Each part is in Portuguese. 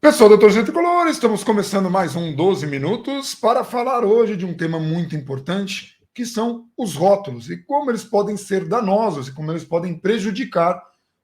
Pessoal do Torcida Tricolor, estamos começando mais um 12 minutos para falar hoje de um tema muito importante, que são os rótulos e como eles podem ser danosos e como eles podem prejudicar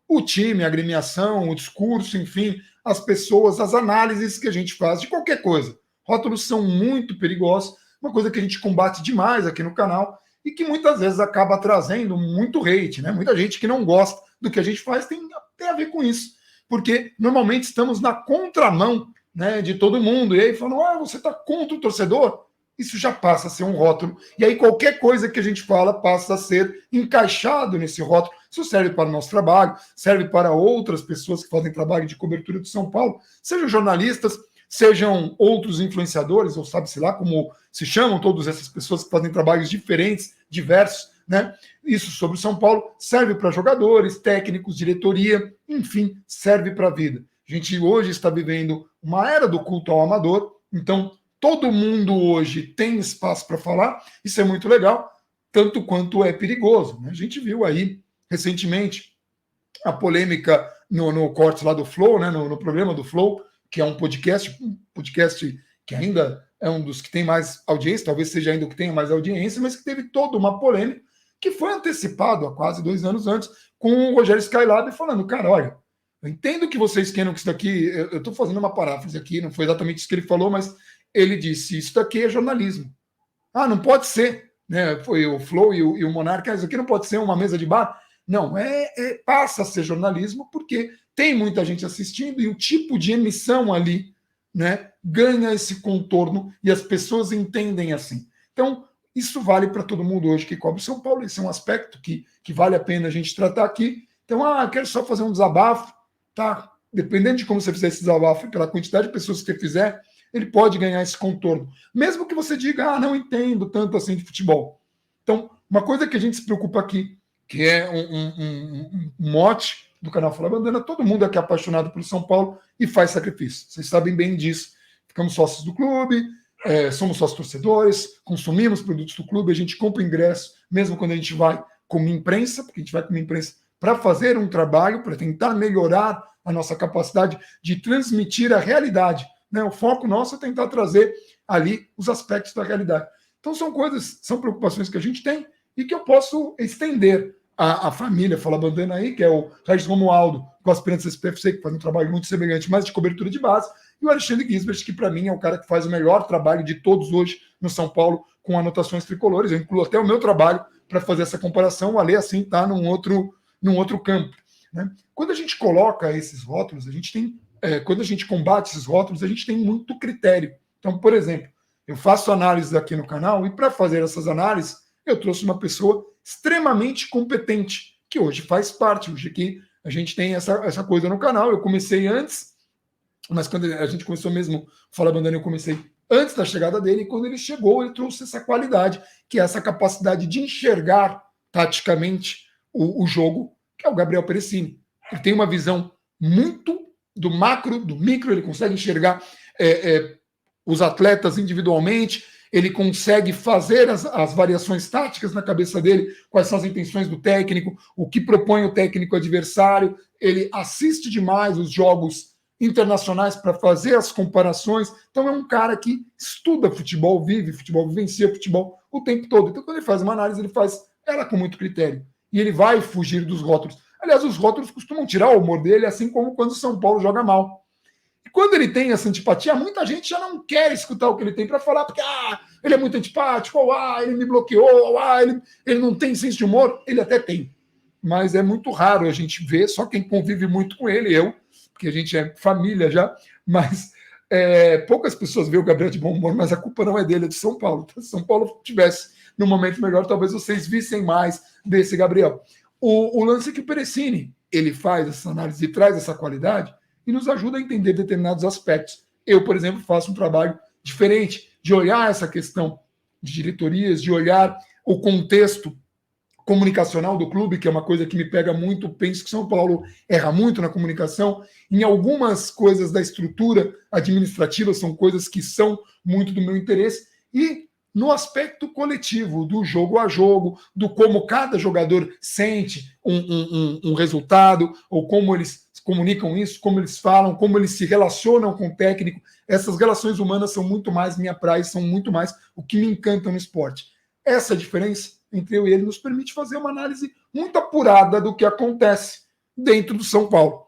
o time, a agremiação, o discurso, enfim, as pessoas, as análises que a gente faz de qualquer coisa. Rótulos são muito perigosos, uma coisa que a gente combate demais aqui no canal e que muitas vezes acaba trazendo muito hate, né? Muita gente que não gosta do que a gente faz tem a ver com isso, porque normalmente estamos na contramão, né, de todo mundo. E aí falam, você está contra o torcedor? Isso já passa a ser um rótulo. E aí qualquer coisa que a gente fala passa a ser encaixado nesse rótulo. Isso serve para o nosso trabalho, serve para outras pessoas que fazem trabalho de cobertura de São Paulo, sejam jornalistas, sejam outros influenciadores, ou sabe-se lá como se chamam todas essas pessoas que fazem trabalhos diferentes, diversos, né? Isso sobre o São Paulo serve para jogadores, técnicos, diretoria, enfim, serve para a vida. A gente hoje está vivendo uma era do culto ao amador, então todo mundo hoje tem espaço para falar, isso é muito legal, tanto quanto é perigoso, né? A gente viu aí recentemente a polêmica no corte lá do Flow, né? No programa do Flow, que é um podcast que ainda é um dos que tem mais audiência, talvez seja ainda o que tenha mais audiência, mas que teve toda uma polêmica que foi antecipado há quase 2 anos antes, com o Rogério Skylab falando, cara, olha, eu entendo que vocês queiram que isso daqui, eu estou fazendo uma paráfrase aqui, não foi exatamente isso que ele falou, mas ele disse, isso daqui é jornalismo. Ah, não pode ser, né? Foi o Flow e o Monarca, isso aqui não pode ser uma mesa de bar. Não, passa a ser jornalismo porque tem muita gente assistindo e o tipo de emissão ali, né, ganha esse contorno e as pessoas entendem assim. Então, isso vale para todo mundo hoje que cobre São Paulo. Esse é um aspecto que vale a pena a gente tratar aqui. Então, quero só fazer um desabafo, tá? Dependendo de como você fizer esse desabafo, pela quantidade de pessoas que você fizer, ele pode ganhar esse contorno. Mesmo que você diga, não entendo tanto assim de futebol. Então, uma coisa que a gente se preocupa aqui, que é um mote do canal Fala Bandana, todo mundo aqui é apaixonado pelo São Paulo e faz sacrifício. Vocês sabem bem disso. Ficamos sócios do clube, somos sócios torcedores, consumimos produtos do clube, a gente compra ingresso, mesmo quando a gente vai como imprensa, porque a gente vai como imprensa para fazer um trabalho, para tentar melhorar a nossa capacidade de transmitir a realidade. Né? O foco nosso é tentar trazer ali os aspectos da realidade. Então são coisas, são preocupações que a gente tem e que eu posso estender a família Fala Bandana aí, que é o Regis Romualdo, com aspirantes SPFC, que faz um trabalho muito semelhante, mas de cobertura de base, e o Alexandre Gisbert, que para mim é o cara que faz o melhor trabalho de todos hoje no São Paulo, com anotações tricolores. Eu incluo até o meu trabalho para fazer essa comparação. O Ale, assim, está num outro campo. Né? Quando a gente coloca esses rótulos, a gente tem quando a gente combate esses rótulos, a gente tem muito critério. Então, por exemplo, eu faço análises aqui no canal e para fazer essas análises, eu trouxe uma pessoa extremamente competente, que hoje faz parte. Hoje aqui a gente tem essa coisa no canal. Eu comecei antes, mas quando a gente começou mesmo, o Fala Bandana, eu comecei antes da chegada dele, e quando ele chegou, ele trouxe essa qualidade, que é essa capacidade de enxergar taticamente o jogo, que é o Gabriel Perecini. Ele tem uma visão muito do macro, do micro, ele consegue enxergar os atletas individualmente, ele consegue fazer as variações táticas na cabeça dele, quais são as intenções do técnico, o que propõe o técnico adversário, ele assiste demais os jogos internacionais para fazer as comparações. Então é um cara que estuda futebol, vive futebol, vivencia futebol o tempo todo. Então quando ele faz uma análise, ele faz ela com muito critério. E ele vai fugir dos rótulos. Aliás, os rótulos costumam tirar o humor dele, assim como quando o São Paulo joga mal. E quando ele tem essa antipatia, muita gente já não quer escutar o que ele tem para falar, porque ele é muito antipático, ou ele me bloqueou, ou ele não tem senso de humor. Ele até tem, mas é muito raro a gente ver, só quem convive muito com ele, eu, porque a gente é família já, mas poucas pessoas veem o Gabriel de bom humor, mas a culpa não é dele, é de São Paulo. Se São Paulo tivesse num momento melhor, talvez vocês vissem mais desse Gabriel. O lance é que o Perecini, ele faz essa análise e traz essa qualidade e nos ajuda a entender determinados aspectos. Eu, por exemplo, faço um trabalho diferente de olhar essa questão de diretorias, de olhar o contexto comunicacional do clube, que é uma coisa que me pega muito. Penso que São Paulo erra muito na comunicação. Em algumas coisas da estrutura administrativa, são coisas que são muito do meu interesse. E no aspecto coletivo, do jogo a jogo, do como cada jogador sente um resultado, ou como eles comunicam isso, como eles falam, como eles se relacionam com o técnico. Essas relações humanas são muito mais minha praia, são muito mais o que me encanta no esporte. Essa diferença entre eu e ele nos permite fazer uma análise muito apurada do que acontece dentro do São Paulo.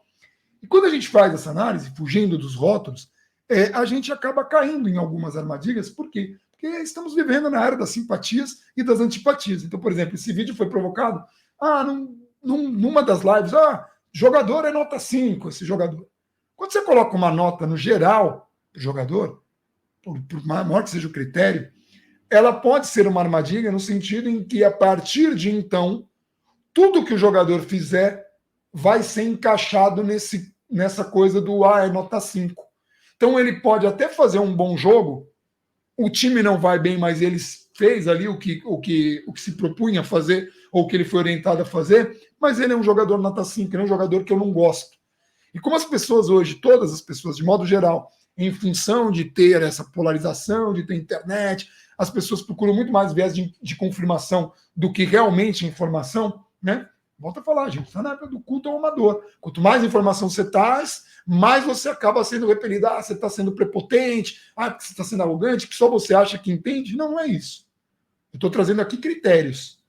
E quando a gente faz essa análise, fugindo dos rótulos, a gente acaba caindo em algumas armadilhas. Por quê? Porque estamos vivendo na era das simpatias e das antipatias. Então, por exemplo, esse vídeo foi provocado numa das lives. Jogador é nota 5, esse jogador. Quando você coloca uma nota no geral do jogador, por maior que seja o critério, ela pode ser uma armadilha no sentido em que, a partir de então, tudo que o jogador fizer vai ser encaixado nessa coisa do é nota 5. Então ele pode até fazer um bom jogo, o time não vai bem, mas ele fez ali o que se propunha a fazer, ou o que ele foi orientado a fazer, mas ele é um jogador nota 5, ele é um jogador que eu não gosto. E como as pessoas hoje, todas as pessoas, de modo geral, em função de ter essa polarização, de ter internet, as pessoas procuram muito mais viés de confirmação do que realmente informação, né? Volto a falar, gente, está na época do culto ao amador. Quanto mais informação você traz, mais você acaba sendo repelido. Você está sendo prepotente, você está sendo arrogante, que só você acha que entende. Não, não é isso. Eu estou trazendo aqui critérios.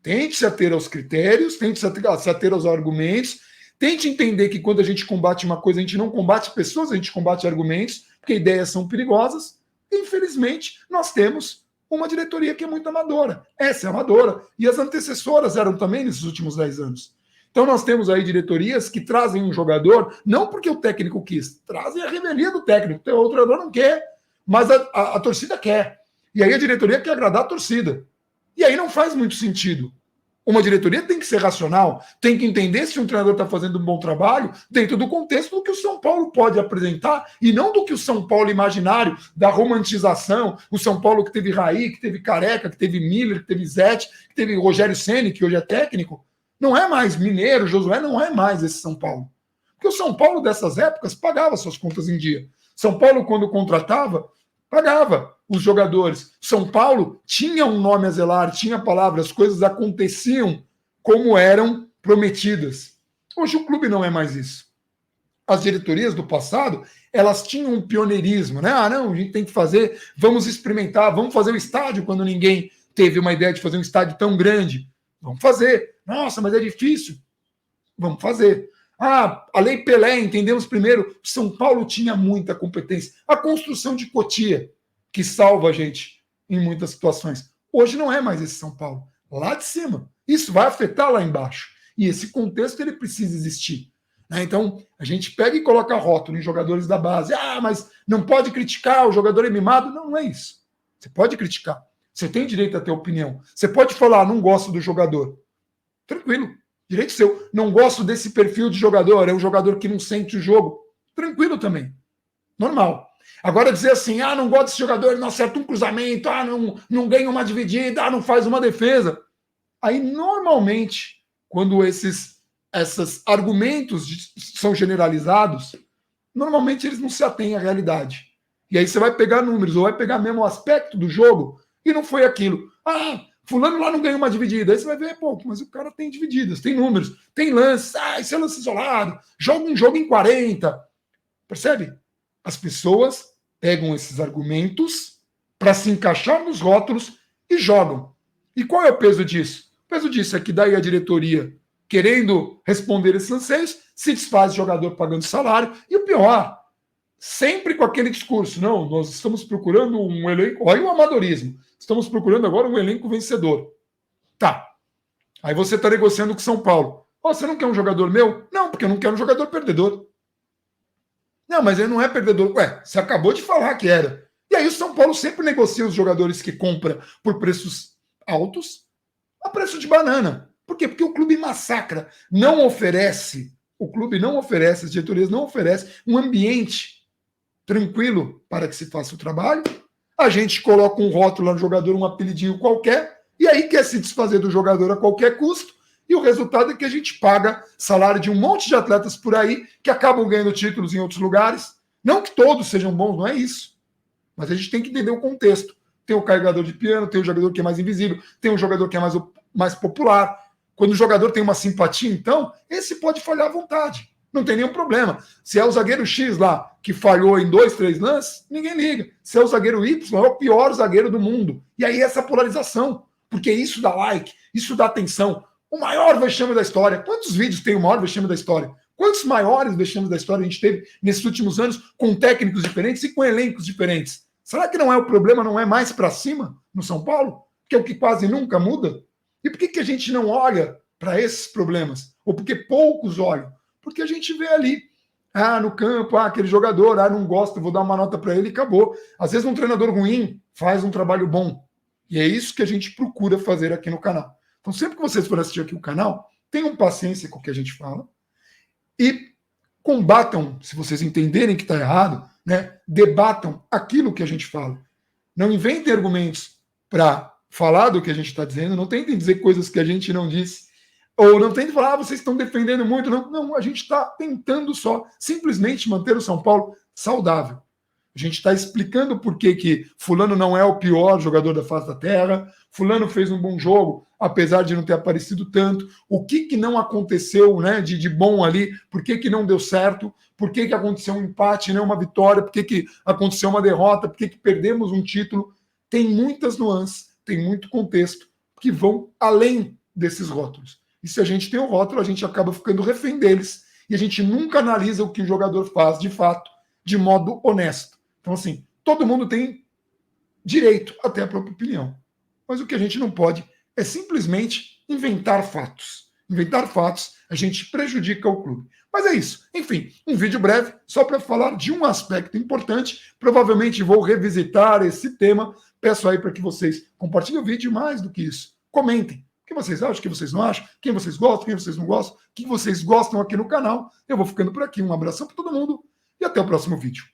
Tente se ater aos critérios, tente se ater aos argumentos, tente entender que quando a gente combate uma coisa, a gente não combate pessoas, a gente combate argumentos, porque ideias são perigosas. E, infelizmente, nós temos uma diretoria que é muito amadora. Essa é amadora. E as antecessoras eram também nesses últimos 10 anos. Então nós temos aí diretorias que trazem um jogador, não porque o técnico quis, trazem a revelia do técnico. O treinador não quer, mas a torcida quer. E aí a diretoria quer agradar a torcida. E aí não faz muito sentido. Uma diretoria tem que ser racional, tem que entender se um treinador está fazendo um bom trabalho dentro do contexto do que o São Paulo pode apresentar e não do que o São Paulo imaginário, da romantização, o São Paulo que teve Raí, que teve Careca, que teve Miller, que teve Zete, que teve Rogério Ceni, que hoje é técnico. Não é mais Mineiro, Josué, não é mais esse São Paulo. Porque o São Paulo dessas épocas pagava suas contas em dia. São Paulo, quando contratava, pagava os jogadores. São Paulo tinha um nome a zelar, tinha palavras, as coisas aconteciam como eram prometidas. Hoje o clube não é mais isso. As diretorias do passado, elas tinham um pioneirismo, né? Não, a gente tem que fazer, vamos experimentar, vamos fazer o estádio quando ninguém teve uma ideia de fazer um estádio tão grande. Vamos fazer. Nossa, mas é difícil. Vamos fazer. A Lei Pelé, entendemos primeiro, São Paulo tinha muita competência. A construção de Cotia, que salva a gente em muitas situações. Hoje não é mais esse São Paulo. Lá de cima. Isso vai afetar lá embaixo. E esse contexto ele precisa existir. Então, a gente pega e coloca rótulo em jogadores da base. Mas não pode criticar, o jogador é mimado. Não, não é isso. Você pode criticar. Você tem direito a ter opinião. Você pode falar, não gosto do jogador. Tranquilo. Direito seu. Não gosto desse perfil de jogador. É um jogador que não sente o jogo. Tranquilo também. Normal. Agora dizer assim, não gosto desse jogador, não acerta um cruzamento, não ganha uma dividida, não faz uma defesa. Aí, normalmente, quando esses argumentos são generalizados, normalmente eles não se atêm à realidade. E aí você vai pegar números, ou vai pegar mesmo o aspecto do jogo, e não foi aquilo. Fulano lá não ganhou uma dividida. Aí você vai ver, mas o cara tem divididas, tem números, tem lances, esse é lance isolado, joga um jogo em 40. Percebe? As pessoas pegam esses argumentos para se encaixar nos rótulos e jogam. E qual é o peso disso? O peso disso é que daí a diretoria, querendo responder esses anseios, se desfaz de jogador pagando salário. E o pior, sempre com aquele discurso, não, nós estamos procurando um elenco, olha o amadorismo, estamos procurando agora um elenco vencedor. Tá. Aí você está negociando com São Paulo. Você não quer um jogador meu? Não, porque eu não quero um jogador perdedor. Não, mas ele não é perdedor. Você acabou de falar que era. E aí o São Paulo sempre negocia os jogadores que compra por preços altos a preço de banana. Por quê? Porque o clube massacra. Não oferece, as diretorias não oferecem um ambiente tranquilo para que se faça o trabalho. A gente coloca um rótulo lá no jogador, um apelidinho qualquer, e aí quer se desfazer do jogador a qualquer custo. E o resultado é que a gente paga salário de um monte de atletas por aí que acabam ganhando títulos em outros lugares. Não que todos sejam bons, não é isso. Mas a gente tem que entender o contexto. tem o carregador de piano, tem o jogador que é mais invisível, tem o jogador que é mais popular. Quando o jogador tem uma simpatia, então, esse pode falhar à vontade. Não tem nenhum problema. Se é o zagueiro X lá, que falhou em 2, 3 lances, ninguém liga. Se é o zagueiro Y, é o pior zagueiro do mundo. E aí essa polarização, porque isso dá like, isso dá atenção. O maior vexame da história. Quantos vídeos tem o maior vexame da história? Quantos maiores vexames da história a gente teve nesses últimos anos com técnicos diferentes e com elencos diferentes? Será que não é o problema, não é mais para cima no São Paulo? Que é o que quase nunca muda? E por que a gente não olha para esses problemas? Ou porque poucos olham? Porque a gente vê ali, no campo, aquele jogador, não gosta, vou dar uma nota para ele e acabou. Às vezes um treinador ruim faz um trabalho bom. E é isso que a gente procura fazer aqui no canal. Então sempre que vocês forem assistir aqui o canal, tenham paciência com o que a gente fala e combatam, se vocês entenderem que está errado, né, debatam aquilo que a gente fala. Não inventem argumentos para falar do que a gente está dizendo, não tentem dizer coisas que a gente não disse, ou não tentem falar, vocês estão defendendo muito. Não, não, a gente está tentando só simplesmente manter o São Paulo saudável. A gente está explicando por que fulano não é o pior jogador da face da terra, fulano fez um bom jogo, apesar de não ter aparecido tanto, o que não aconteceu, né, de bom ali, por que não deu certo, por que aconteceu um empate, não uma vitória, por que aconteceu uma derrota, por que perdemos um título. Tem muitas nuances, tem muito contexto que vão além desses rótulos. E se a gente tem um rótulo, a gente acaba ficando refém deles e a gente nunca analisa o que o jogador faz de fato, de modo honesto. Então, assim, todo mundo tem direito a ter a própria opinião. Mas o que a gente não pode é simplesmente inventar fatos. Inventar fatos, a gente prejudica o clube. Mas é isso. Enfim, um vídeo breve só para falar de um aspecto importante. Provavelmente vou revisitar esse tema. Peço aí para que vocês compartilhem o vídeo, mais do que isso. Comentem. O que vocês acham, o que vocês não acham, quem vocês gostam, quem vocês não gostam, o que vocês gostam aqui no canal. Eu vou ficando por aqui. Um abração para todo mundo e até o próximo vídeo.